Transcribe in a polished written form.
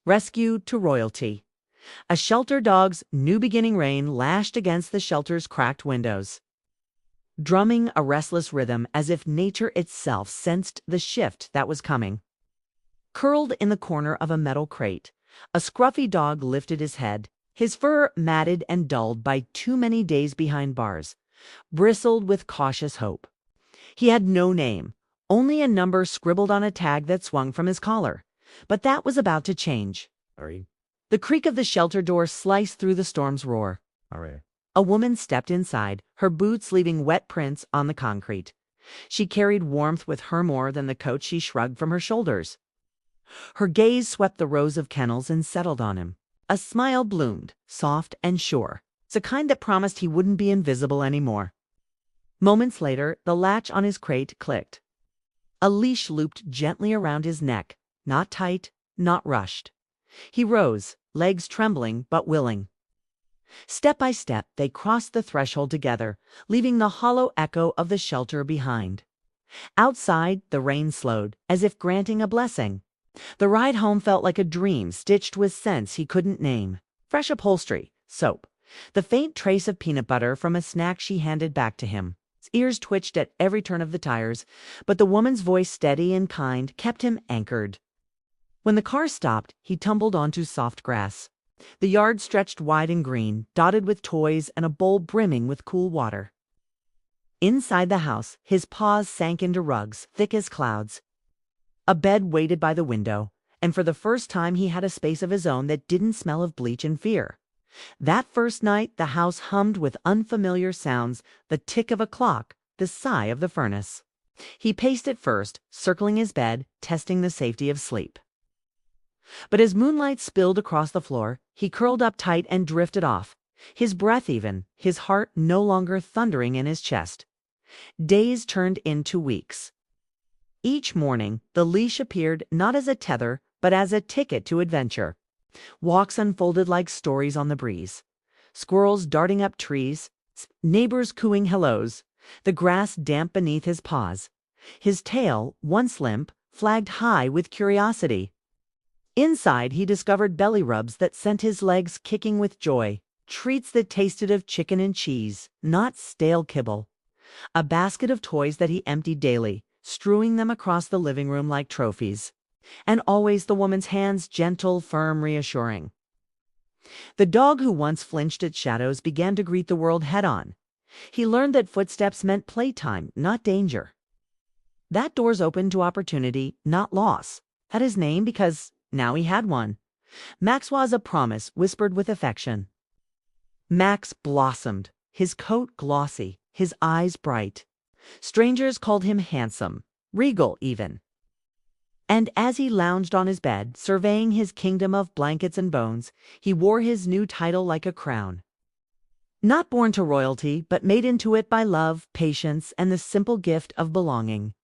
Rescue to royalty. A shelter dog's new beginning rain lashed against the shelter's cracked windows, drumming a restless rhythm as if nature itself sensed the shift that was coming. Curled in the corner of a metal crate, a scruffy dog lifted his head, his fur matted and dulled by too many days behind bars, bristled with cautious hope. He had no name, only a number scribbled on a tag that swung from his collar. But that was about to change. Sorry. The creak of the shelter door sliced through the storm's roar. All right. A woman stepped inside, her boots leaving wet prints on the concrete. She carried warmth with her more than the coat she shrugged from her shoulders. Her gaze swept the rows of kennels and settled on him. A smile bloomed, soft and sure, the kind that promised he wouldn't be invisible anymore. Moments later, the latch on his crate clicked. A leash looped gently around his neck, not tight, not rushed. He rose, legs trembling but willing. Step by step, they crossed the threshold together, leaving the hollow echo of the shelter behind. Outside, the rain slowed, as if granting a blessing. The ride home felt like a dream stitched with scents he couldn't name. Fresh upholstery, soap, the faint trace of peanut butter from a snack she handed back to him. His ears twitched at every turn of the tires, but the woman's voice, steady and kind, kept him anchored. When the car stopped, he tumbled onto soft grass. The yard stretched wide and green, dotted with toys and a bowl brimming with cool water. Inside the house, his paws sank into rugs, thick as clouds. A bed waited by the window, and for the first time he had a space of his own that didn't smell of bleach and fear. That first night, the house hummed with unfamiliar sounds, the tick of a clock, the sigh of the furnace. He paced it first, circling his bed, testing the safety of sleep. But as moonlight spilled across the floor, he curled up tight and drifted off, his breath even, his heart no longer thundering in his chest. Days turned into weeks. Each morning, the leash appeared not as a tether, but as a ticket to adventure. Walks unfolded like stories on the breeze. Squirrels darting up trees, neighbors cooing hellos, the grass damp beneath his paws. His tail, once limp, flagged high with curiosity. Inside, he discovered belly rubs that sent his legs kicking with joy, treats that tasted of chicken and cheese, not stale kibble. A basket of toys that he emptied daily, strewing them across the living room like trophies. And always the woman's hands, gentle, firm, reassuring. The dog who once flinched at shadows began to greet the world head-on. He learned that footsteps meant playtime, not danger. That doors opened to opportunity, not loss. Had his name because now he had one. Max was a promise whispered with affection. Max blossomed, his coat glossy, his eyes bright. Strangers called him handsome, regal even. And as he lounged on his bed, surveying his kingdom of blankets and bones, he wore his new title like a crown. Not born to royalty, but made into it by love, patience, and the simple gift of belonging.